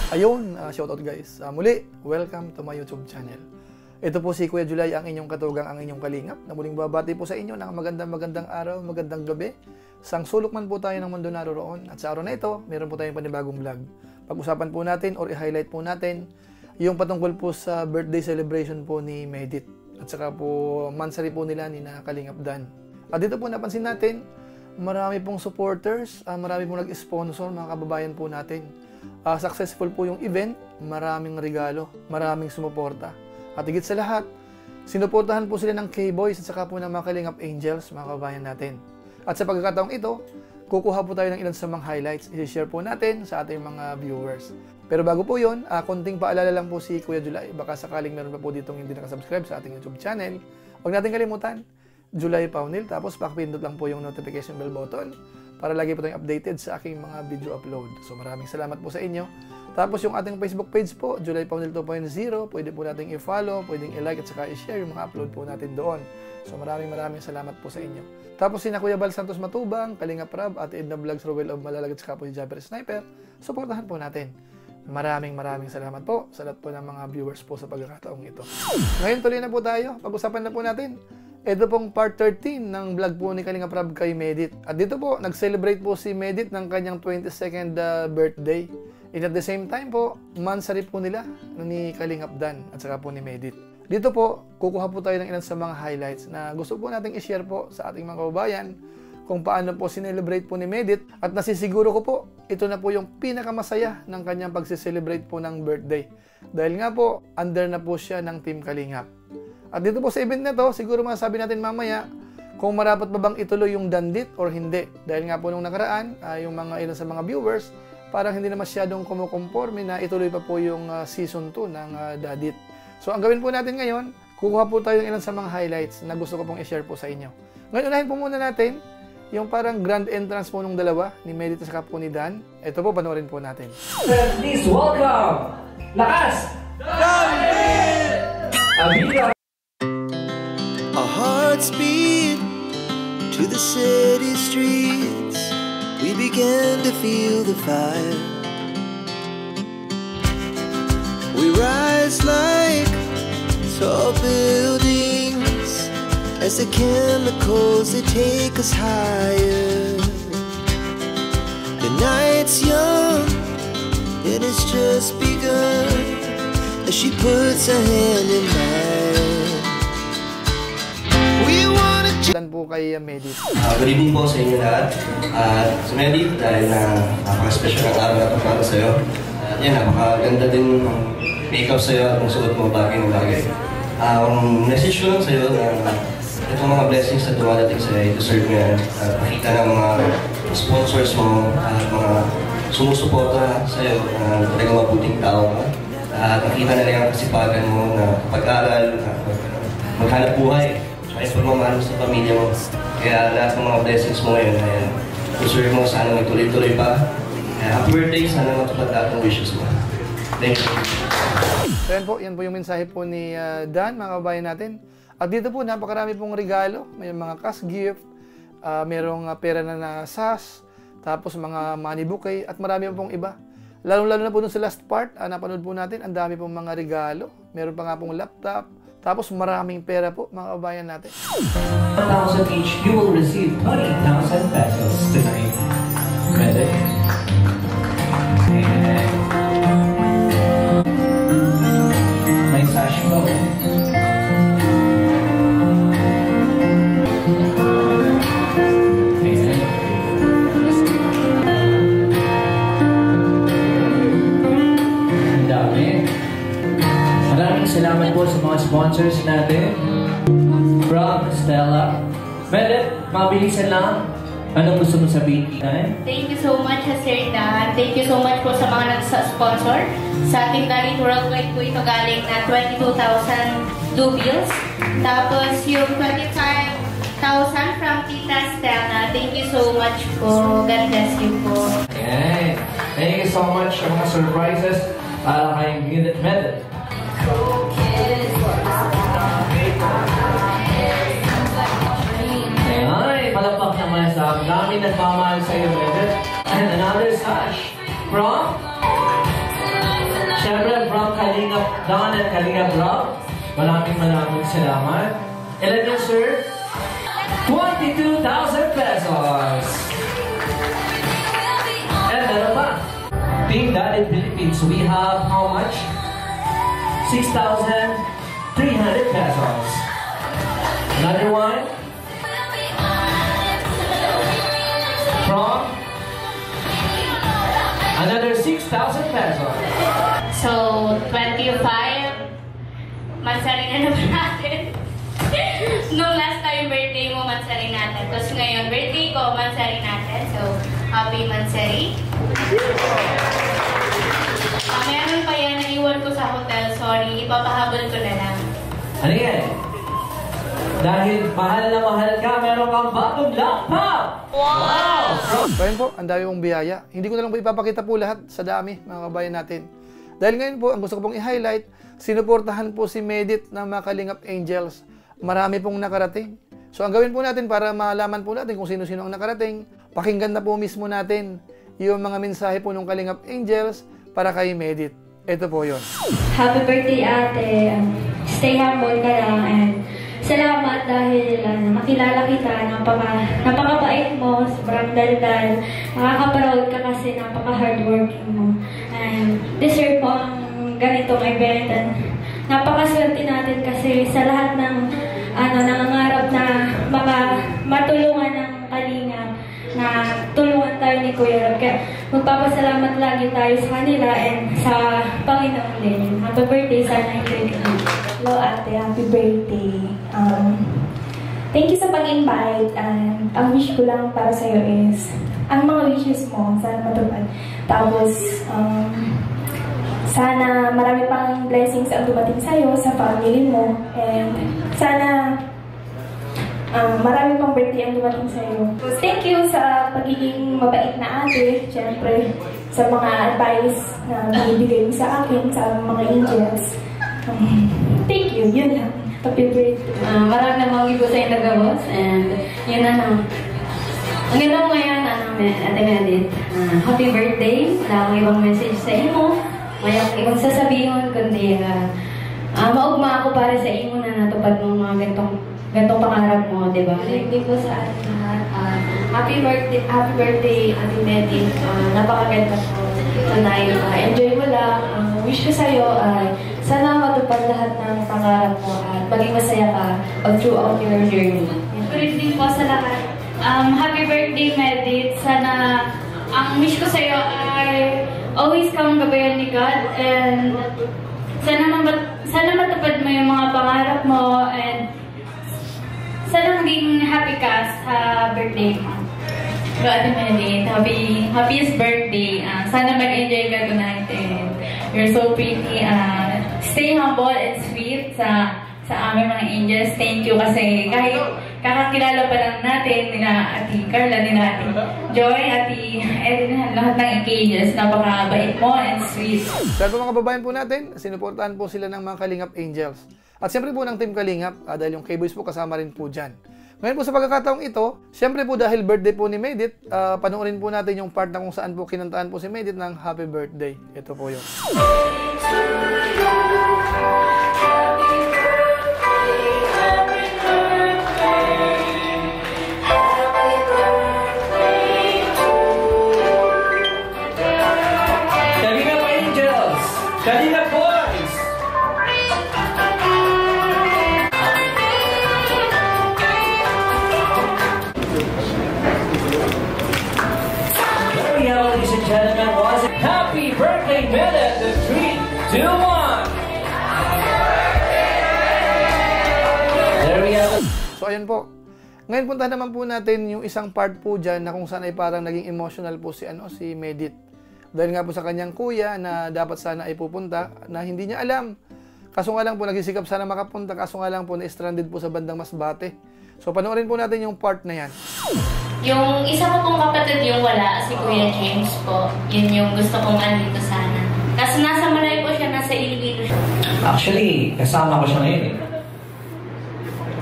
Ayun, shoutout guys. Muli, welcome to my YouTube channel. Ito po si Kuya Julay, ang inyong katugang, ang inyong kalingap, na muling babati po sa inyo ng magandang araw, magandang gabi. Sang sulok man po tayo ng mundo naroroon. At sa araw na ito, meron po tayong panibagong vlog. Pag-usapan po natin or i-highlight po natin yung patungkol po sa birthday celebration po ni Medit. At saka po, mansari po nila ni na Kalingap Dan. At dito po napansin natin, marami pong supporters, marami pong nag-sponsor, mga kababayan po natin. Successful po yung event, maraming regalo, maraming sumuporta. At higit sa lahat, sinuportahan po sila ng K-Boys at saka po ng mga Kalingap Angels, mga kababayan natin. At sa pagkakataong ito, kukuha po tayo ng ilan sa mga highlights, i-share po natin sa ating mga viewers. Pero bago po yun, konting paalala lang po si Kuya Julay, baka sakaling meron pa po ditong hindi nakasubscribe sa ating YouTube channel, huwag natin kalimutan, Julay Paunil, tapos pakipindot lang po yung notification bell button para lagi po tayong updated sa aking mga video upload. So maraming salamat po sa inyo. Tapos yung ating Facebook page po, Julay Paunil 2.0, pwede po nating i-follow, pwedeng i-like at saka i-share yung mga upload po natin doon. So maraming salamat po sa inyo. Tapos si Kuya Bal Santos Matubang, Kalingap Rab, at Edna Vlogs, Rowell of Malalagat, saka po si Jabber Sniper, supportahan po natin. Maraming salamat po sa lahat po ng mga viewers po sa pagkakataong ito. Ngayon tuloy na po tayo, pag-usapan na po natin. Ito pong part 13 ng vlog po ni Kalingap Rab kay Medit. At dito po, nag-celebrate po si Medit ng kanyang 22nd birthday. And at the same time po, mansari po nila ni Kalingap Dan at saka po ni Medit. Dito po, kukuha po tayo ng ilan sa mga highlights na gusto po nating i-share po sa ating mga kababayan kung paano po sinelebrate po ni Medit. At nasisiguro ko po, ito na po yung pinakamasaya ng kanyang pagse-celebrate po ng birthday. Dahil nga po, under na po siya ng Team Kalingap. At dito po sa event na to, siguro masasabi natin mamaya kung marapat ba bang ituloy yung Dandit or hindi. Dahil nga po nung nakaraan, yung mga ilan sa mga viewers, parang hindi na masyadong kumukonforme na ituloy pa po yung season 2 ng Dandit. So ang gawin po natin ngayon, kukuha po tayo ng ilan sa mga highlights na gusto ko pong i-share po sa inyo. Ngayon, unahin po muna natin yung parang grand entrance po nung dalawa, ni Medit at saka po ni Dan. Ito po, panoorin po natin. Please welcome, Lakas! Dandit! Amiga! Our hearts beat to the city streets. We began to feel the fire. We rise like tall buildings as the chemicals, they take us higher. The night's young, it has just begun as she puts her hand in mine. Dan po kay Medit. Good evening po sa inyo lahat. Sa Medit, dahil napaka-special ng araw na ito para sa'yo. Yan, napakaganda din ang make-up sa'yo at ang suot mo bagay ng bagay. Message ko lang sa'yo na itong mga blessings na dumadating sa'yo, deserve mo yan. Nakita ng mga sponsors mo at mga sumusuporta sa'yo na talagang mabuting tao ka. Nakita na lang ang kasipagan mo na pag-aral, maghanap buhay. Ay pagmamahal sa pamilya mo. Kaya lahat ng mga blessings mo ngayon, ayan, deserve mo, sana magtuloy-tuloy pa. Happy birthday, sana matupad lahat ng wishes mo. Thank you. So yan po yung mensahe po ni Dan, mga kababayan natin. At dito po, napakarami pong regalo. May mga cash gift, merong pera na SAS, tapos mga money bouquet, at marami pong iba. Lalo-lalo na po dun sa last part, napanood po natin, ang dami pong mga regalo. Meron pa nga pong laptop. Tapos maraming pera po, mga kabayan natin. 1,000 each, you will receive 20,000 pesos tonight. Ready? And may sash mo. Salamat po sa mga sponsors natin. From Stella. Medit, mabilisan lang. Anong gusto mo sabihin? Thank you so much, Sir Dan. Thank you so much po sa mga nagsa-sponsor. Sa ating Dandit Worldwide po ito galing na 22,000 dubios. Tapos yung 25,000 from Tita Stella. Thank you so much po. God bless you po. Okay. Thank you so much sa mga surprises. Kay Medit. Ay, palakpak naman sa dami nagmamahal sa iyo, Medit. And another sash from Don and Kalinga Rob, maraming salamat. Ilan yun, sir? 22,000 pesos. And meron pa. Team Daddy Philippines, we have how much? 6,300 pesos. Another one. From another 6,000 pesos. So, 25. Mansari na naman natin. Nung last time birthday mo, mansari natin. Tapos ngayon, birthday ko, mansari natin. So, happy mansari. Meron pa yan, naiwan ko sa hotel. Sorry, ipapahabol ko na lang. Ano yan? Dahil mahal na mahal ka, meron kang bagong laptop! Wow! So ayun po, ang dami mong biyaya. Hindi ko na lang po ipapakita po lahat sa dami, mga kabayan natin. Dahil ngayon po, ang gusto ko pong i-highlight, sinuportahan po si Medit ng mga Kalingap Angels. Marami pong nakarating. So ang gawin po natin para malaman po natin kung sino-sino ang nakarating, pakinggan na po mismo natin yung mga mensahe po ng Kalingap Angels para kay Medit. Ito po yun. Happy birthday, ate. Stay humble ka lang. And salamat dahil nakilala kita. Napakabait mo. Sobrang daldal. Nakaka-proud ka kasi napaka-hardworking mo. And deserve mo ang ganitong event. And napakaswerte natin kasi sa lahat ng nangangarap na matulungan ng Kalingap, na tulungan tayo ni Kuya Rob. Kaya magpapasalamat lagi tayo sa kanila and sa Panginoon din. Happy birthday, sana enjoy ka. Hello ate, happy birthday. Thank you sa pag-invite. Ang wish ko lang para sa'yo is, ang mga wishes mo, sana matupad. Tapos, sana marami pang blessings ang dumating sa'yo, sa family mo. And sana marami pang birthday ang dumating sa'yo. Thank you sa pagiging mabait na ate. Siyempre, sa mga advice na binibigay mo sa akin, sa mga angels. Thank you. Yun lang. Happy birthday. Marami namang ibo sa'yo nagawos. And yun na lang. Ang ganda mo ngayon, Ate Medit. Happy birthday. Wala akong ibang message sa imo. May ibang sasabihin, kundi maugma ako para sa imo na natupad ng mga gantong pangarap mo, di ba? Thank you sa ating lahat. Happy birthday, Ate Medit. Napakaganda po tonight. Enjoy mo lang. Wish ko sa'yo ay sana matupad lahat ng pangarap mo at maging masaya ka throughout your journey. Good evening po sa lahat. Happy birthday, Medit. Sana, ang wish ko sa'yo ay always kang gabayan ni God and sana matupad mo yung mga pangarap mo and sana maging happy ka sa birthday mo. So, Ate Medit, happiest birthday. Sana mag-enjoy ka tonight. You're so pretty. Stay humble and sweet sa aming mga angels. Thank you kasi kahit kakakilala pa lang natin nila Ate Carla, nila Ate Joy, Ate Edna, lahat ng angels. Napakabait mo and sweet. Dahil po mga babayan po natin, sinuportahan po sila ng mga Kalingap Angels. At siyempre po ng Team Kalingap, dahil yung K-Boys po kasama rin po dyan. Ngayon po sa pagkakataong ito, siyempre po dahil birthday po ni Medit, panoorin po natin yung part na kung saan po kinantaan po si Medit ng Happy Birthday. Ito po yun. Kalingap Angels! Kalingap Boys! There we go, ladies and gentlemen. Was it happy birthday, Medit? The 3, 2, 1. There we go. So ayun po. Ngayon puntahan naman po natin yung isang part po dyan na kung saan ay parang naging emotional po si Medit. Dahil nga po sa kanyang kuya na dapat sana ay pupunta na hindi niya alam. Kaso nga lang po nagsisikap sana makapunta, kaso nga lang po na-stranded po sa bandang Masbate. So panoorin po natin yung part na yan. Yung isa ko pong kapatid yung wala, si Kuya James po. Yun yung gusto kong andito sana. Kasi nasa Malay po siya, nasa Iloilo siya. Actually, kasama ko siya ngayon eh.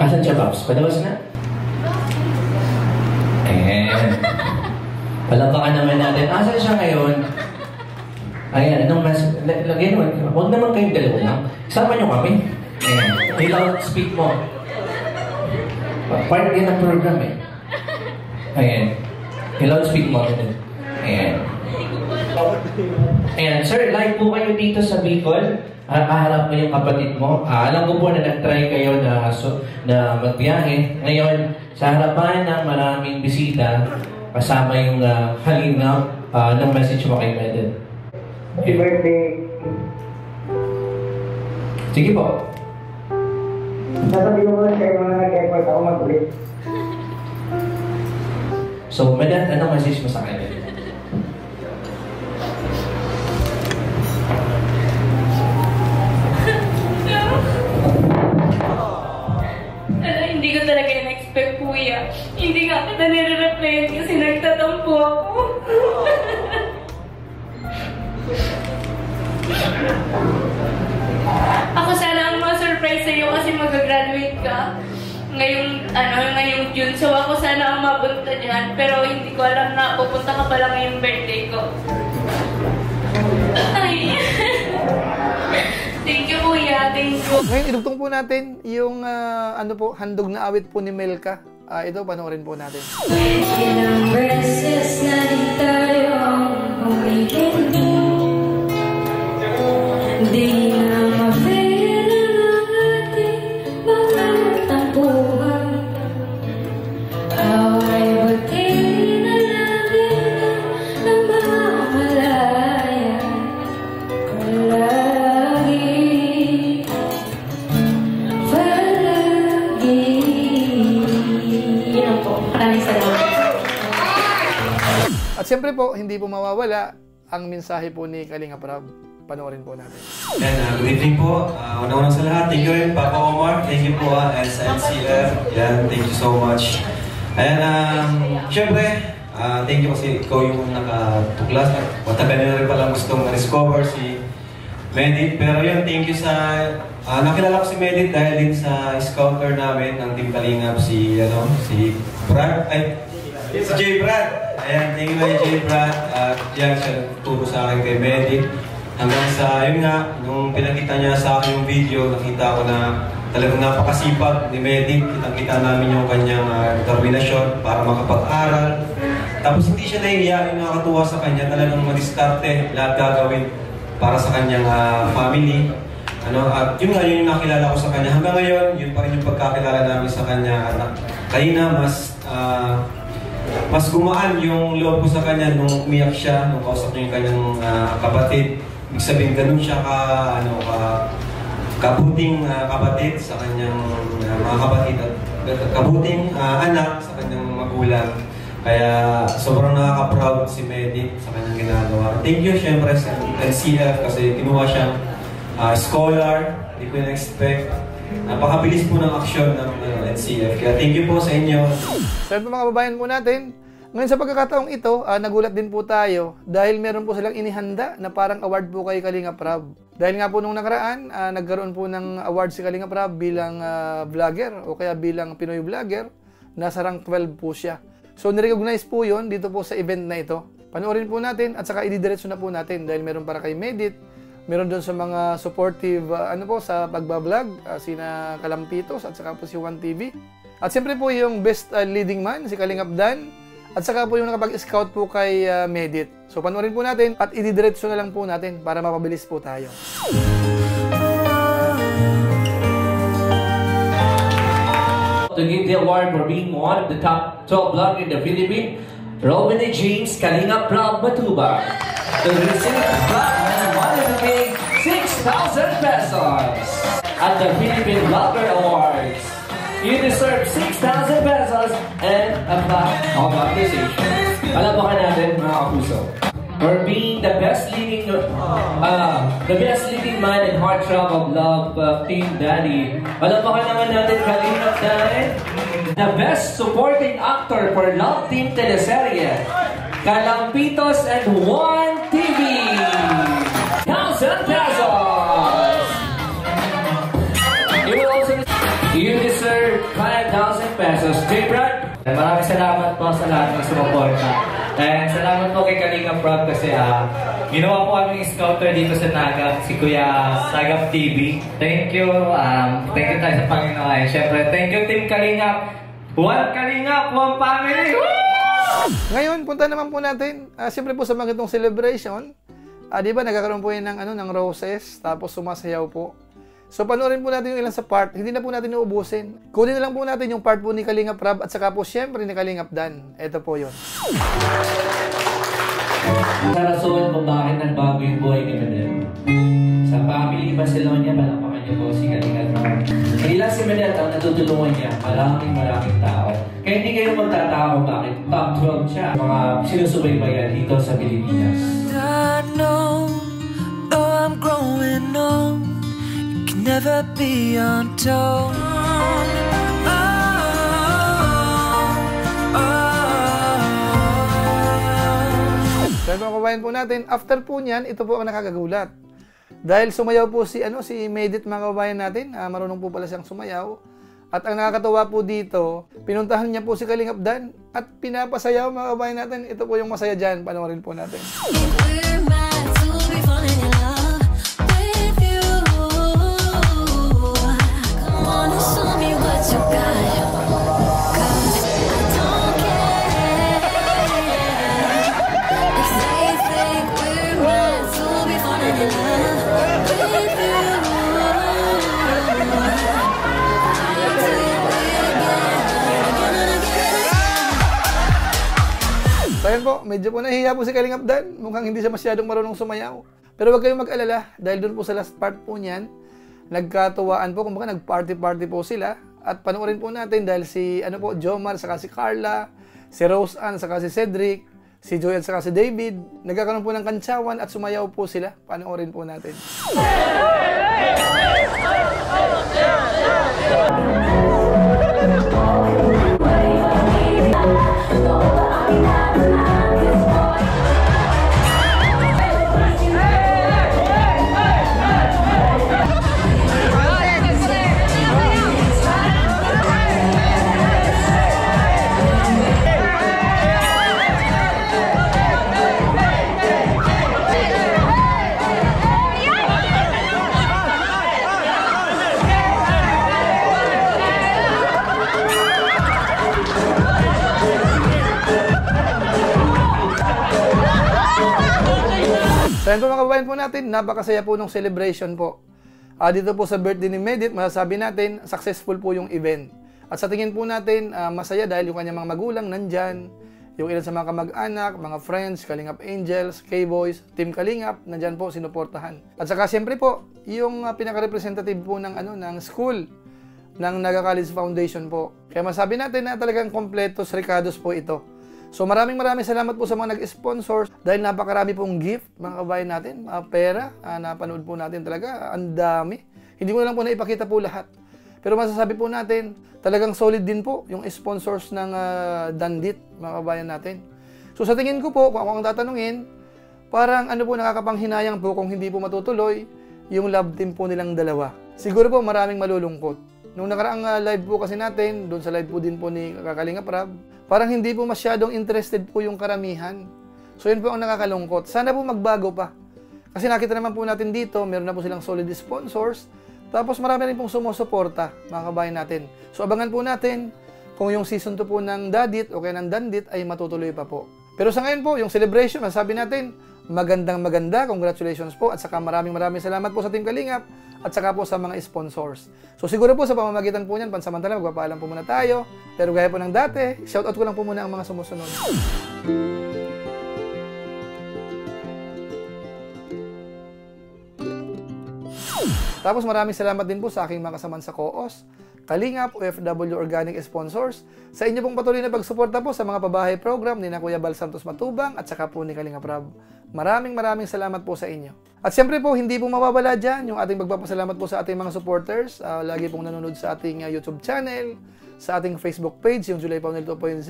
Asan siya, Pops? Padawas na? Palapakan naman natin. Asan siya ngayon? Ayan, anong message? Lagyan mo, huwag naman kayong dalawa lang. Isama nyo kami. Ayan, kailangan speak mo. Part yan ng program eh. Ayan, kailangan speak mo. Ayan. Ayan, sir, live po kayo dito sa Bicol. Kaharap mo yung kapatid mo. Alam ko po na nag-try kayo na magbiyahe. Ngayon, sa harapan ng maraming bisita, kasama yung Kalingap, ng message mo kay Medit. Happy birthday. Sige po. Sasabihin ko lang kayo mga nag-effort ako mag-ulit. So, Medit, anong message mo sa kanya? Hindi ko talaga in-expect, kuya. Hindi nga kita nire-replyan kasi nagtatampo ako. Ako sana ang ma-surprise sa'yo kasi mag-graduate ka ngayong June. So ako sana ang mapunta dyan. Pero hindi ko alam na pupunta ka pala ngayong birthday ko. Ay. Thank you, kuya. Thank you. Ngayon, idugtong po natin yung handog na awit po ni Melka. Ito, panoorin po natin. Ilang beses na di tayo umihinto, di na mapera ang ating mga tampuhan. Away bati na natin na mamalaya palagi, palagi. Yun po. Maraming salamat. At siyempre po, hindi po mawawala ang mensahe po ni Kalinga Prab. Panoorin po natin. And good evening po. Una-una sa lahat, thank you rin, Papa Omar. Thank you po as NCF. Yan, thank you so much. Ayan, siyempre, thank you kasi ikaw yung nakatuklas. Matagal na rin palang gustong discover si Medit. Pero yun, thank you sa... nakilala ko si Medit dahil din sa scouter namin ng Team Kalingap, si Brad. Si J. Brad. Ayan, thank you kay J. Brad. Yan siya turo sa akin kay Medit. Hanggang sa, yun nga, nung pinakita niya sa akin yung video, nakita ko na talagang napakasipag ni Medit. Kitang-kita namin yung kanyang determinasyon para makapag-aral. Tapos hindi siya nahihiya, yung nakakatuwa sa kanya, talagang madiskarte, lahat gagawin para sa kanyang family. At yun nga, yun yung nakilala ko sa kanya. Hanggang ngayon, yun pa rin yung pagkakilala namin sa kanya. Kanina, mas gumaan yung loob ko sa kanya nung umiyak siya, nung kausap niya yung kanyang kapatid. Ibig sabihin, ganun siya kabuting kapatid sa kanyang mga kapatid at kabuting anak sa kanyang magulang. Kaya sobrang nakaka-proud si Medit sa kanyang ginagawa. Thank you syempre sa NCF kasi kinuha siyang scholar, hindi ko na-expect. Napakabilis po ng aksyon ng NCF. Kaya thank you po sa inyo. So yun po mga kababayan po natin. Ngayon sa pagkakataong ito, nagulat din po tayo dahil meron po silang inihanda na parang award po kay Kalinga Prab. Dahil nga po nung nakaraan, nagkaroon po ng award si Kalinga Prab bilang vlogger o kaya bilang Pinoy vlogger. Nasa rank 12 po siya. So nirecognize po yun dito po sa event na ito. Panoorin po natin at saka ididiretso na po natin dahil meron para kay Medit. Meron doon sa mga supportive sa pagbablog, sina Kalampitos at saka po si One TV. At siyempre po yung best leading man, si Kalingap Dan. At saka po yung nakapag-scout po kay Medit. So panoorin po natin at ididiretso na lang po natin para mapabilis po tayo. To give the award for being one of the top 12 vloggers in the Philippines, Robin A. James Kalinga Prab Matuba. To receive platinum money to pay 6,000 pesos at the Philippine Vlogger Awards. You deserve 6,000 pesos and a plaque of appreciation. Palapakan natin mga kapuso. For being the best leading man and heartthrob of love, Team Daddy. Palapakan naman natin Kalinga Dan. The best supporting actor for Love Team teleserye, Kalampitos and One TV. 1,000 pesos! You deserve 5,000 pesos. J. Brad, maraming salamat po sa lahat ng sumuporta. And salamat po kay Kalinga Prab kasi ginawa po aming scouter dito sa Naga, si Kuya Sagap TV. Thank you. Thank you tayo sa Panginoon. Siyempre, thank you Team Kalingap. One Kalingap, one family! Ngayon, punta naman po natin, siyempre po sa mga itong celebration, di ba nagkakaroon po yan ng roses, tapos sumasayaw po. So panoorin po natin yung ilan sa part, hindi na po natin uubusin. Kunin na lang po natin yung part po ni Kalingap Rab at saka po siyempre ni Kalingap Dan. Ito po yun. Sa rason kung bakit nagbago yung buhay ni Medel. Sa family Barcelona, malapakan niyo po si Kalingap Rab. Hindi lang si Medel ang natutulungan niya, maraming tao. Kaya hindi kayo magtataka kung bakit top 12 siya. Mga sinusubaybayan dito sa Pilipinas. I know, I'm growing old. Never be untold. So mga kabayan po natin, after po niyan, ito po ang nakakagulat. Dahil sumayaw po si Medit mga kabayan natin, marunong po pala siyang sumayaw. At ang nakakatawa po dito, pinuntahan niya po si Kalingap Dan at pinapasayaw mga kabayan natin. Ito po yung masaya dyan, panoorin po natin. So ayan po, medyo po nahihiya po si Kalingap Dan. Mukhang hindi siya masyadong marunong sumayaw. Pero huwag kayong mag-alala dahil doon po sa last part po niyan, nagkatuwaan po, kumbaga nag-party-party po sila. At panoorin po natin dahil si Jomar, saka si Carla, si Rose Ann, saka si Cedric, si Joy at saka si David, nagkakaroon po ng kantsawan at sumayaw po sila. Panoorin po natin. So yan po mga kabayan po natin, napakasaya po ng celebration po. Dito po sa birthday ni Medit, masasabi natin, successful po yung event. At sa tingin po natin, masaya dahil yung kanyang mga magulang nandyan, yung ilan sa mga kamag-anak, mga friends, Kalingap Angels, K-Boys, Team Kalingap, nandyan po, sinuportahan. At saka siyempre po, yung pinaka-representative po ng school, ng Naga College Foundation po. Kaya masabi natin na talagang kompletos recados po ito. So maraming salamat po sa mga nag-sponsors dahil napakarami pong gift mga kabayan natin, pera, napanood po natin talaga, ang dami. Hindi ko na lang po naipakita po lahat. Pero masasabi po natin, talagang solid din po yung sponsors ng Dandit mga kabayan natin. So sa tingin ko po, kung ako ang tatanungin, parang nakakapanghinayang po kung hindi po matutuloy yung love team po nilang dalawa. Siguro po maraming malulungkot. Nung nakaraang live po kasi natin, doon sa live po din po ni Kalingap Rab, parang hindi po masyadong interested po yung karamihan. So yun po ang nakakalungkot. Sana po magbago pa. Kasi nakita naman po natin dito, meron na po silang solid sponsors. Tapos marami rin pong sumusuporta, mga kabayan natin. So abangan po natin kung yung season 2 po ng Dadit o kaya ng Dandit ay matutuloy pa po. Pero sa ngayon po, yung celebration, masabi natin, maganda, congratulations po. At saka maraming salamat po sa Team Kalingap at saka po sa mga sponsors. So siguro po sa pamamagitan po niyan, pansamantala magpapaalam po muna tayo. Pero gaya po ng dati, shoutout ko lang po muna ang mga sumusunod. Tapos maraming salamat din po sa aking mga kasamaan sa Co-os, Kalingap, OFW Organic Sponsors, sa inyo pong patuloy na pagsuporta po sa mga pabahay program ni na Kuya Bal Santos Matubang at saka po ni Kalingap Rab. Maraming salamat po sa inyo. At siyempre po, hindi po mawawala dyan yung ating pagpapasalamat po sa ating mga supporters. Lagi pong nanonood sa ating YouTube channel, sa ating Facebook page, yung July Paunel 2.0.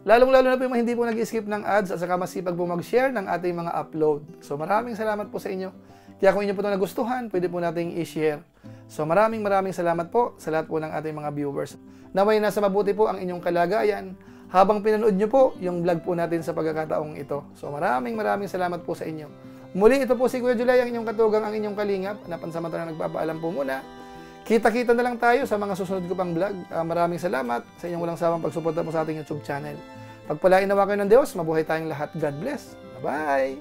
Lalong-lalo na po yung mga hindi po nag-skip ng ads at saka masipag po mag-share ng ating mga upload. So maraming salamat po sa inyo. Kaya kung inyo po ito nagustuhan, pwede po nating i-share. So maraming salamat po sa lahat po ng ating mga viewers. Naway nasa mabuti po ang inyong kalagayan habang pinanood nyo po yung vlog po natin sa pagkakataong ito. So maraming salamat po sa inyo. Muli, ito po si Kuya July, ang inyong katugang, ang inyong kalingap, na pansamantala nagpapaalam po muna. Kita-kita na lang tayo sa mga susunod ko pang vlog. Maraming salamat sa inyong walang sawang pagsuporta po sa ating YouTube channel. Pagpalain nawa kayo ng Diyos, mabuhay tayong lahat. God bless. Bye-bye!